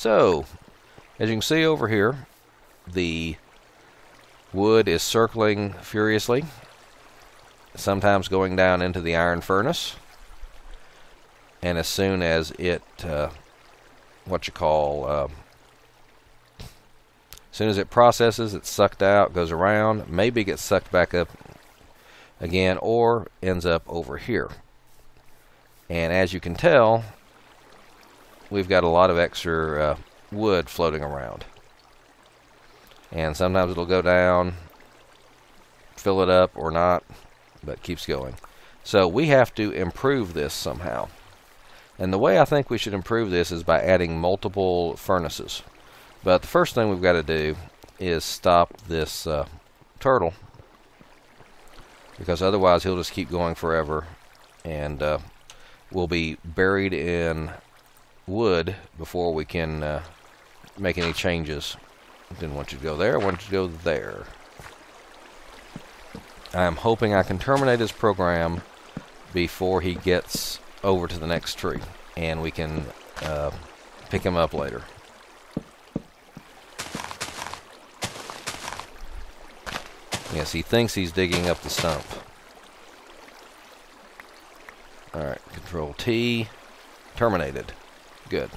So, as you can see over here, the wood is circling furiously, sometimes going down into the iron furnace. And as soon as it, as soon as it processes, it's sucked out, goes around, maybe gets sucked back up again, or ends up over here. And as you can tell, we've got a lot of extra wood floating around. And sometimes it'll go down, fill it up or not, but keeps going. So we have to improve this somehow. And the way I think we should improve this is by adding multiple furnaces. But the first thing we've got to do is stop this turtle, because otherwise he'll just keep going forever, and we'll be buried in wood before we can make any changes. Didn't want you to go there, I want you to go there. I'm hoping I can terminate his program before he gets over to the next tree, and we can pick him up later. Yes, he thinks he's digging up the stump. Alright, Control T. Terminated. Good.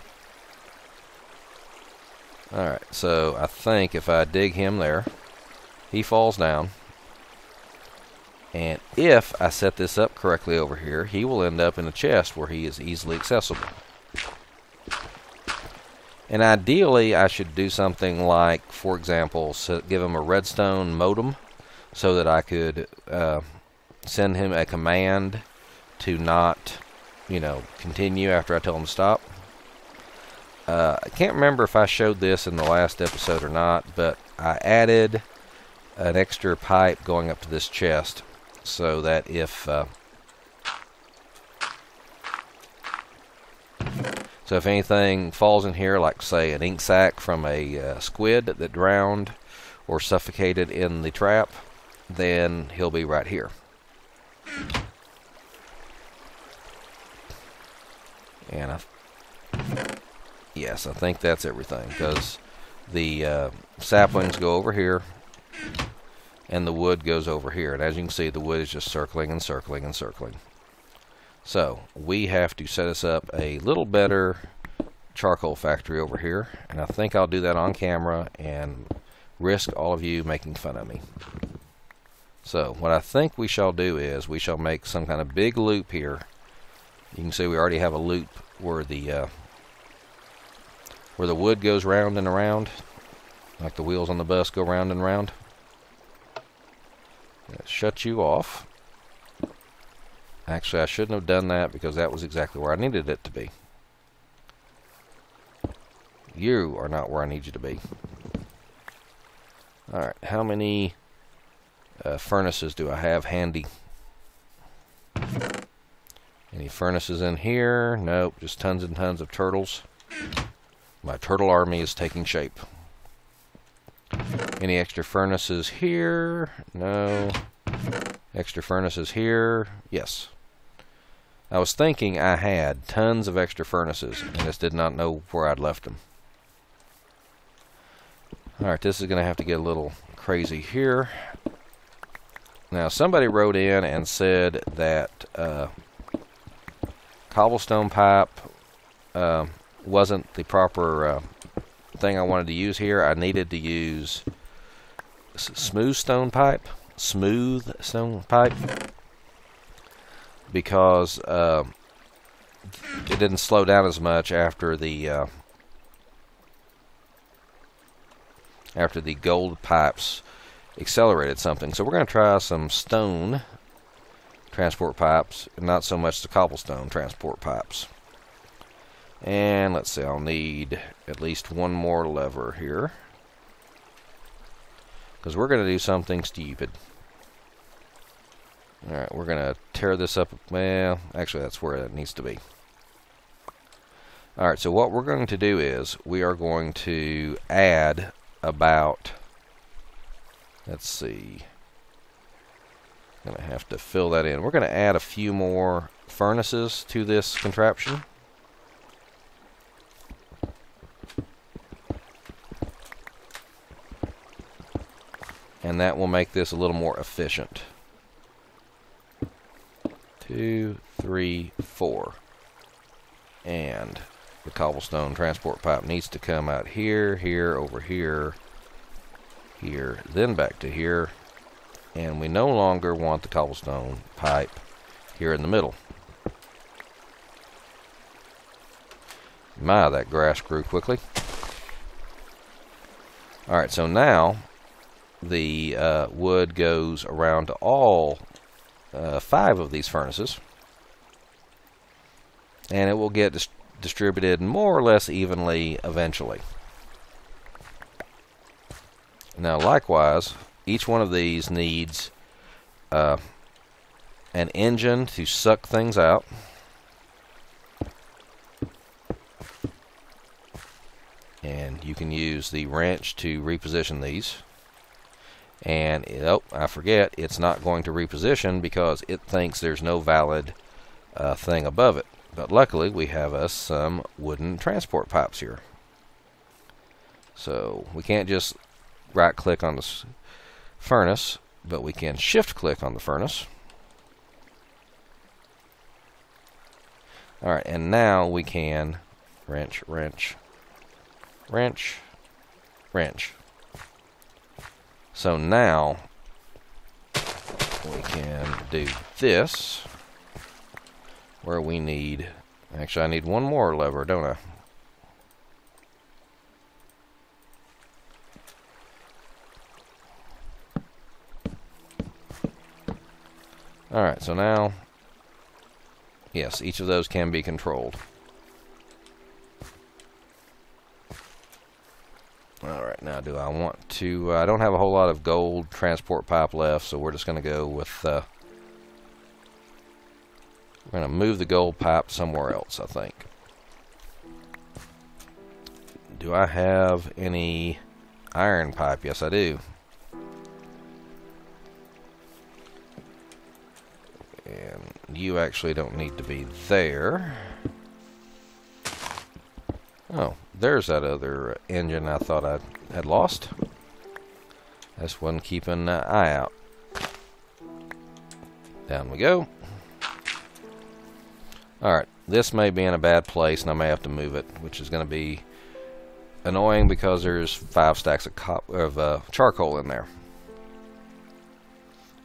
Alright, so I think if I dig him there, he falls down. And if I set this up correctly over here, he will end up in a chest where he is easily accessible. And ideally, I should do something like, for example, give him a redstone modem, so that I could send him a command to not, continue after I tell him to stop. I can't remember if I showed this in the last episode or not, but I added an extra pipe going up to this chest, so that if anything falls in here, like say an ink sac from a squid that drowned or suffocated in the trap, then he'll be right here. And yes, I think that's everything, because the saplings go over here and the wood goes over here, and as you can see, the wood is just circling and circling and circling. So we have to set us up a little better charcoal factory over here, and I think I'll do that on camera and risk all of you making fun of me. So what I think we shall do is we shall make some kind of big loop here. You can see we already have a loop where the wood goes round and around, like the wheels on the bus go round and round. That shuts you off. Actually, I shouldn't have done that, because that was exactly where I needed it to be. You are not where I need you to be. Alright, how many furnaces do I have handy? Any furnaces in here? Nope, just tons and tons of turtles. My turtle army is taking shape. Any extra furnaces here? No. Extra furnaces here? Yes. I was thinking I had tons of extra furnaces, and just did not know where I'd left them. Alright, this is going to have to get a little crazy here. Now, somebody wrote in and said that cobblestone pipe wasn't the proper thing I wanted to use here. I needed to use smooth stone pipe, because it didn't slow down as much after the gold pipes accelerated something. So we're going to try some stone transport pipes, and not so much the cobblestone transport pipes. And let's see, I'll need at least one more lever here, because we're going to do something stupid. Alright, we're going to tear this up. Well, actually, that's where it needs to be. Alright, so what we're going to do is we are going to add about, let's see, I'm going to have to fill that in. We're going to add a few more furnaces to this contraption. and that will make this a little more efficient. 2, 3, 4. And the cobblestone transport pipe needs to come out here, here, over here, here, then back to here. And we no longer want the cobblestone pipe here in the middle. My, that grass grew quickly. Alright, so now the wood goes around to all 5 of these furnaces, and it will get distributed more or less evenly eventually. Now likewise, each one of these needs an engine to suck things out, and you can use the wrench to reposition these. And oh, I forget, it's not going to reposition because it thinks there's no valid thing above it. But luckily we have us some wooden transport pipes here. So we can't just right click on the furnace, but we can shift click on the furnace. Alright, and now we can wrench, wrench, wrench, wrench. So now we can do this, where we need, actually I need one more lever, don't I? Alright, so now, yes, each of those can be controlled. Alright, now do I want to, I don't have a whole lot of gold transport pipe left, so we're just going to go with, we're going to move the gold pipe somewhere else, I think. Do I have any iron pipe? Yes, I do. And you actually don't need to be there. Oh, there's that other engine I thought I had lost. This one keeping an eye out. Down we go. Alright, this may be in a bad place and I may have to move it, which is going to be annoying because there's 5 stacks of charcoal in there.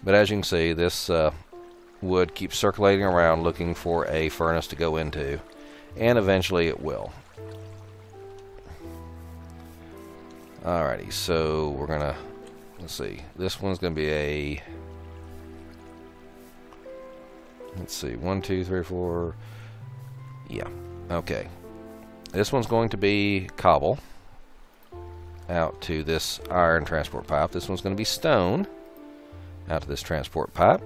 But as you can see, this wood keeps circulating around looking for a furnace to go into, and eventually it will. Alrighty, so we're gonna, let's see, this one's gonna be a, let's see, 1, 2, 3, 4, yeah, okay. This one's going to be cobble out to this iron transport pipe. This one's going to be stone out to this transport pipe.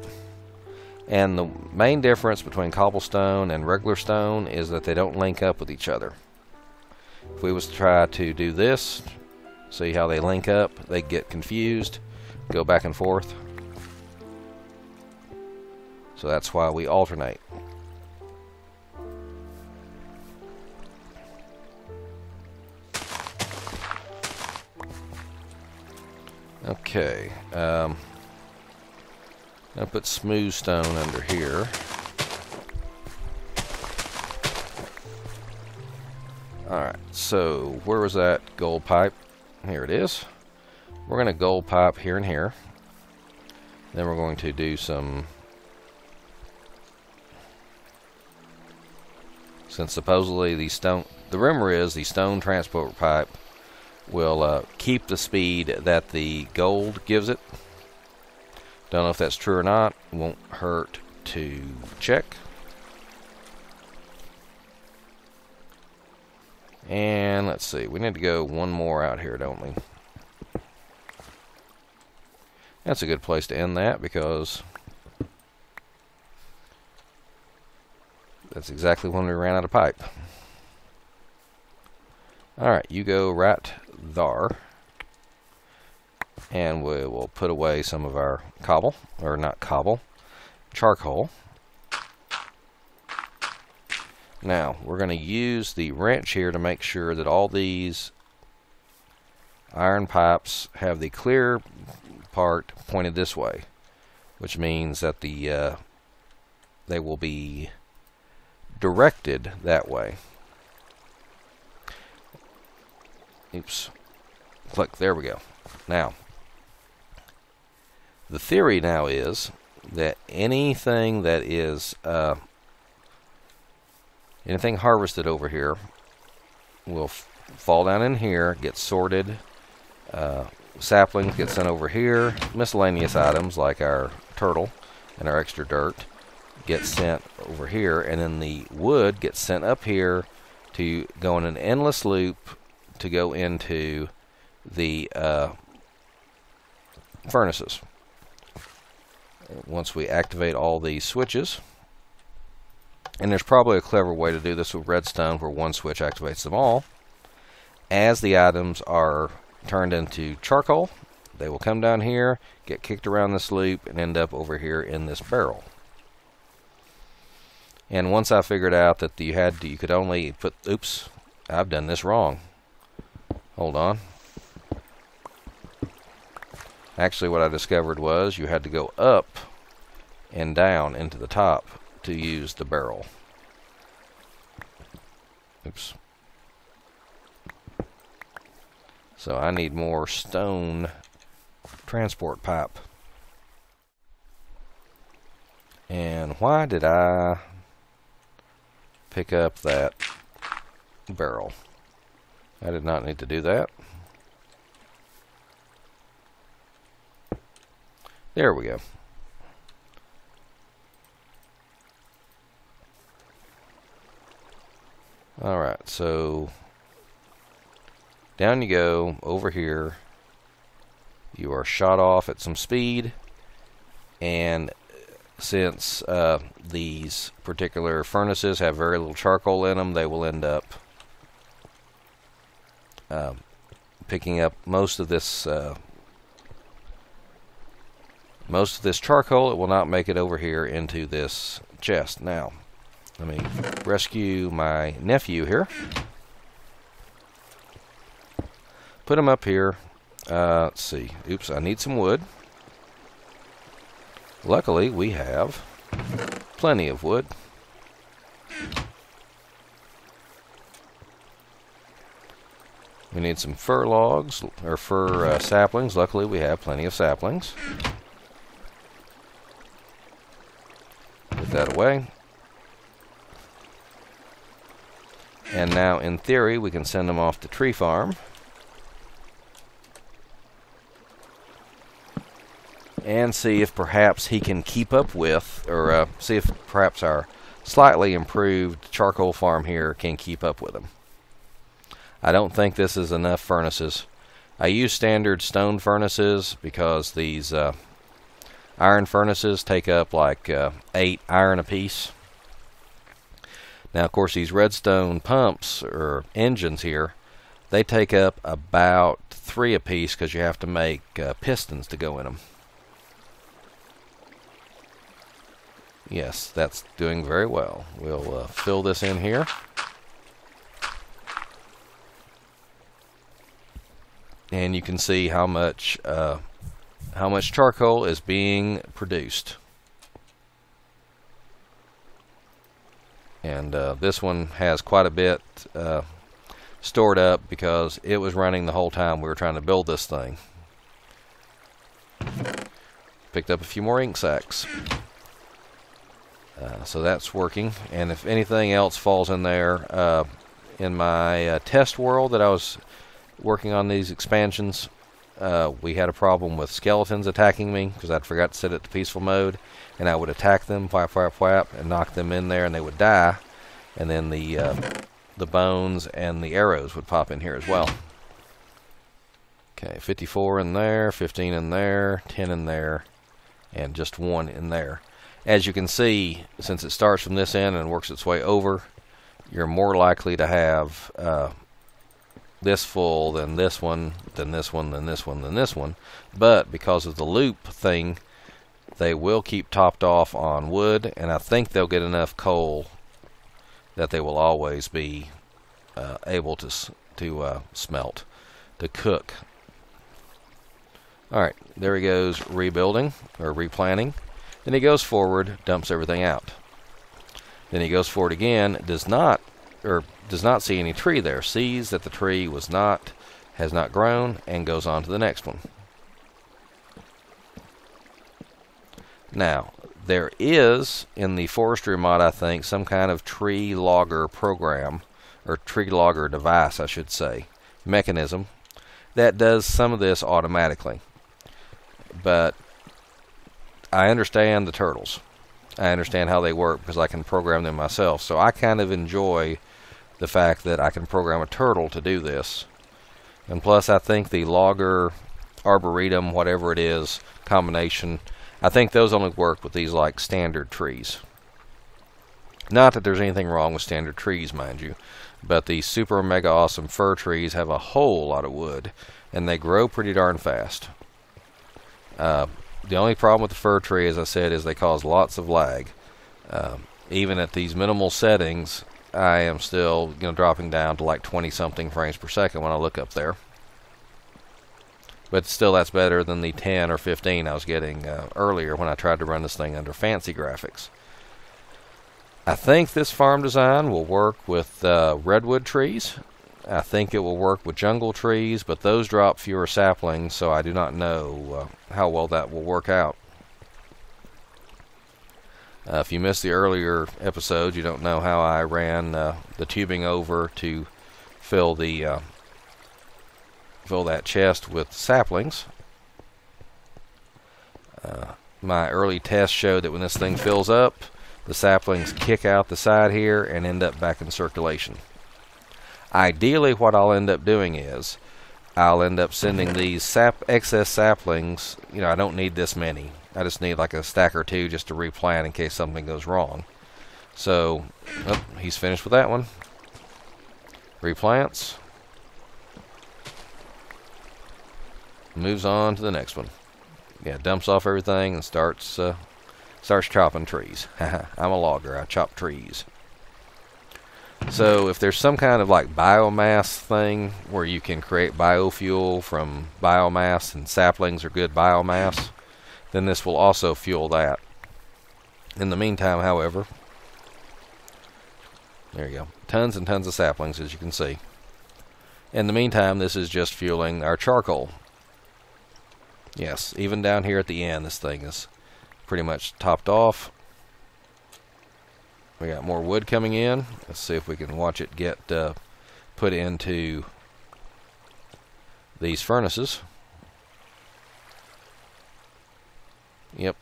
And the main difference between cobblestone and regular stone is that they don't link up with each other. If we was to try to do this, see how they link up, they get confused, go back and forth. So that's why we alternate. Okay, I'll put smooth stone under here. Alright, so where was that gold pipe? Here it is. We're going to gold pipe here and here. Then we're going to do some, since supposedly the rumor is the stone transport pipe will keep the speed that the gold gives it. Don't know if that's true or not. Won't hurt to check. And let's see, we need to go one more out here, don't we? That's a good place to end that, because that's exactly when we ran out of pipe. Alright, you go right there. And we will put away some of our cobble, or not cobble, charcoal. Now, we're going to use the wrench here to make sure that all these iron pipes have the clear part pointed this way, which means that the they will be directed that way. Oops. Click. There we go. Now, the theory now is that anything that is anything harvested over here will fall down in here, get sorted. Saplings get sent over here. Miscellaneous items like our turtle and our extra dirt get sent over here, and then the wood gets sent up here to go in an endless loop to go into the furnaces. Once we activate all these switches, and there's probably a clever way to do this with redstone where one switch activates them all, as the items are turned into charcoal, they will come down here, get kicked around this loop, and end up over here in this barrel. And once I figured out that you could only put, oops, I've done this wrong. Hold on. Actually, what I discovered was you had to go up and down into the top to use the barrel. Oops. So I need more stone transport pipe. And why did I pick up that barrel? I did not need to do that. There we go. Alright, so down you go over here. You are shot off at some speed, and since these particular furnaces have very little charcoal in them, they will end up picking up most of this charcoal. It will not make it over here into this chest. Now, let me rescue my nephew here. Put him up here. Let's see. Oops, I need some wood. Luckily, we have plenty of wood. We need some fir logs, or fir saplings. Luckily, we have plenty of saplings. Put that away. And now, in theory, we can send them off to Tree Farm. And see if perhaps he can keep up with, or see if perhaps our slightly improved charcoal farm here can keep up with him. I don't think this is enough furnaces. I use standard stone furnaces because these iron furnaces take up like 8 iron apiece. Now, of course, these redstone pumps or engines here, they take up about 3 apiece because you have to make pistons to go in them. Yes, that's doing very well. We'll fill this in here. And you can see how much charcoal is being produced. And this one has quite a bit stored up because it was running the whole time we were trying to build this thing. Picked up a few more ink sacs. So that's working, and if anything else falls in there, in my test world that I was working on these expansions, we had a problem with skeletons attacking me because I'd forgot to set it to peaceful mode, and I would attack them, whap, whap, whap, and knock them in there, and they would die, and then the bones and the arrows would pop in here as well. Okay, 54 in there, 15 in there, 10 in there, and just 1 in there. As you can see, since it starts from this end and works its way over, you're more likely to have this full than this one, than this one, than this one, than this one. But because of the loop thing, they will keep topped off on wood, and I think they'll get enough coal that they will always be able to smelt, to cook. Alright, there he goes rebuilding, or replanting. Then he goes forward, dumps everything out. Then he goes forward again, does not see any tree there, sees that the tree has not grown, and goes on to the next one. Now, there is, in the forestry mod, I think, some kind of tree logger program, or tree logger device, I should say, mechanism, that does some of this automatically. But I understand the turtles. I understand how they work because I can program them myself. So I kind of enjoy the fact that I can program a turtle to do this. And plus, I think the logger, arboretum, whatever it is, combination, I think those only work with these like standard trees. Not that there's anything wrong with standard trees, mind you, but the super mega awesome fir trees have a whole lot of wood, and they grow pretty darn fast. The only problem with the fir tree, as I said, is they cause lots of lag. Even at these minimal settings, I am still dropping down to like 20-something frames per second when I look up there. But still, that's better than the 10 or 15 I was getting earlier when I tried to run this thing under fancy graphics. I think this farm design will work with redwood trees. I think it will work with jungle trees, but those drop fewer saplings, so I do not know how well that will work out. If you missed the earlier episodes, you don't know how I ran the tubing over to fill that chest with saplings. My early test showed that when this thing fills up, the saplings kick out the side here and end up back in circulation. Ideally, what I'll end up doing is I'll end up sending these excess saplings. I don't need this many. I just need like a stack or two just to replant in case something goes wrong. So, he's finished with that one. Replants. Moves on to the next one. Yeah, dumps off everything and starts chopping trees. I'm a logger. I chop trees. So if there's some kind of like biomass thing where you can create biofuel from biomass, and saplings are good biomass, then this will also fuel that. In the meantime, however, there you go. Tons and tons of saplings, as you can see. In the meantime, this is just fueling our charcoal. Yes, even down here at the end, this thing is pretty much topped off. We got more wood coming in. Let's see if we can watch it get put into these furnaces. Yep.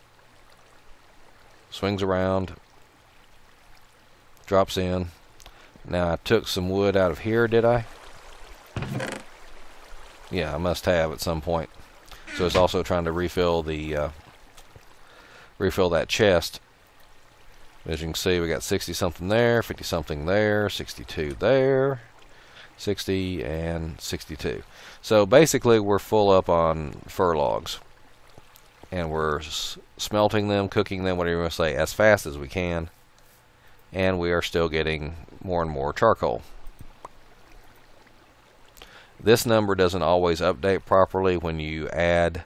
Swings around. Drops in. Now I took some wood out of here, did I? Yeah, I must have at some point. So it's also trying to refill that chest. As you can see, we got 60 something there, 50 something there, 62 there, 60 and 62. So basically we're full up on fir logs, and we're smelting them, cooking them, whatever you want to say, as fast as we can, and we are still getting more and more charcoal. This number doesn't always update properly when you add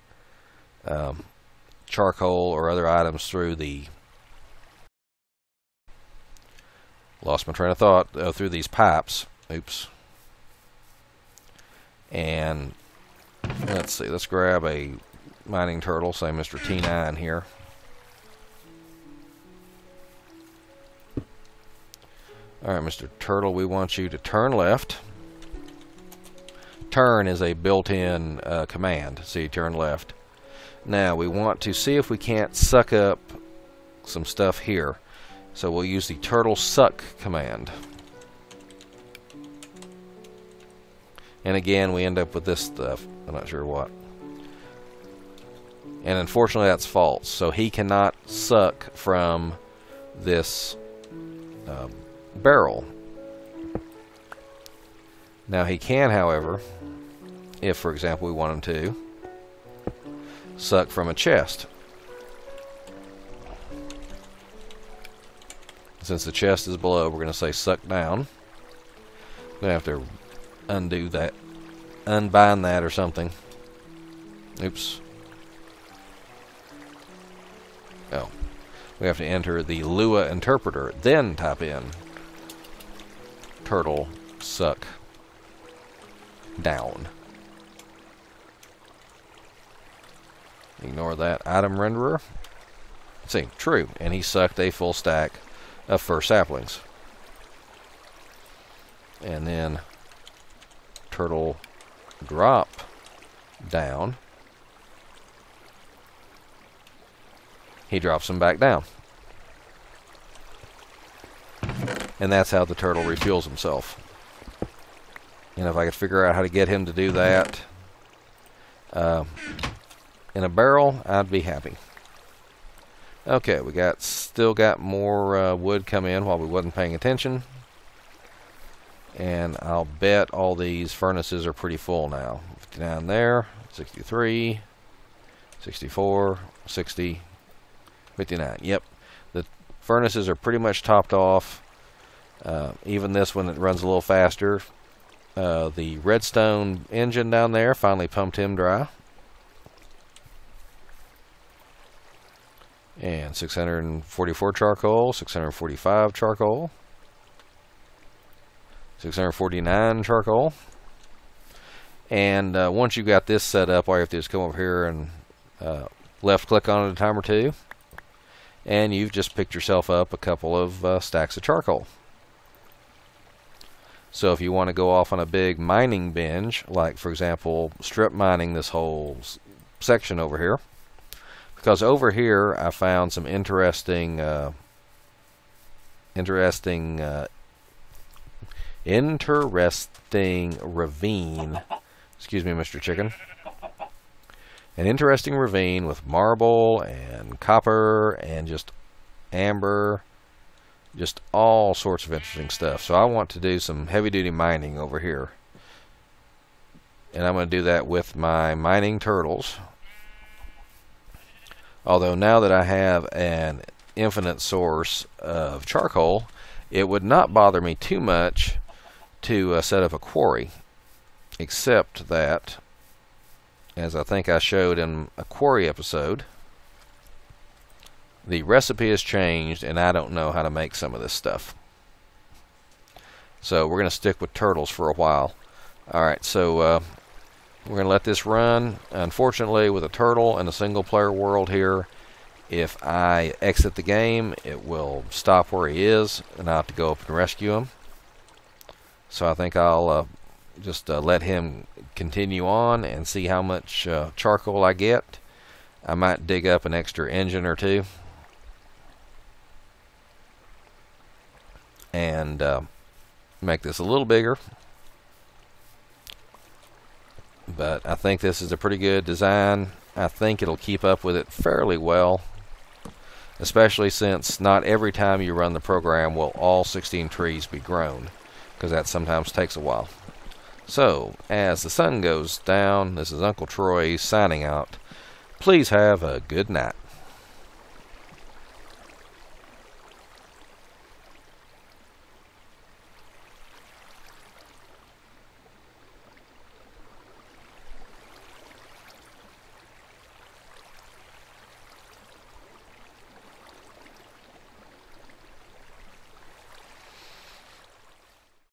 charcoal or other items through the lost my train of thought through these pipes. Oops. And let's see, let's grab a mining turtle, say Mr. T9 here. Alright, Mr. Turtle, we want you to turn left. Turn is a built-in command, so you turn left. Now we want to see if we can't suck up some stuff here. So we'll use the turtle suck command. And again, we end up with this stuff. I'm not sure what. And unfortunately, that's false. So he cannot suck from this barrel. Now he can, however, if, for example, we want him to, suck from a chest. Since the chest is below, we're going to say suck down. I'm going to have to undo that, unbind that or something. Oops, we have to enter the Lua interpreter, then type in turtle suck down. Ignore that item renderer. Let's see, true, and he sucked a full stack of fir saplings. And then turtle drop down. He drops them back down. And that's how the turtle refuels himself. And if I could figure out how to get him to do that in a barrel, I'd be happy. Okay, we still got more wood come in while we wasn't paying attention. And I'll bet all these furnaces are pretty full now. 59 there, 63, 64, 60, 59. Yep, the furnaces are pretty much topped off. Even this one, it runs a little faster. The redstone engine down there finally pumped him dry. And 644 charcoal, 645 charcoal, 649 charcoal. And once you've got this set up, all you have to do is come over here and left click on it a time or two. And you've just picked yourself up a couple of stacks of charcoal. So if you want to go off on a big mining binge, like for example strip mining this whole section over here, because over here I found some interesting ravine. Excuse me, Mr. Chicken. An interesting ravine with marble and copper and just amber, just all sorts of interesting stuff. So I want to do some heavy-duty mining over here, and I'm going to do that with my mining turtles. Although now that I have an infinite source of charcoal, it would not bother me too much to set up a quarry, except that, as I think I showed in a quarry episode, the recipe has changed and I don't know how to make some of this stuff. So we're going to stick with turtles for a while. Alright, so we're going to let this run. Unfortunately, with a turtle in a single player world here, if I exit the game, it will stop where he is and I'll have to go up and rescue him. So I think I'll just let him continue on and see how much charcoal I get. I might dig up an extra engine or two and make this a little bigger. But I think this is a pretty good design. I think it'll keep up with it fairly well, especially since not every time you run the program will all 16 trees be grown, because that sometimes takes a while. So, as the sun goes down, this is Uncle Troy signing out. Please have a good night.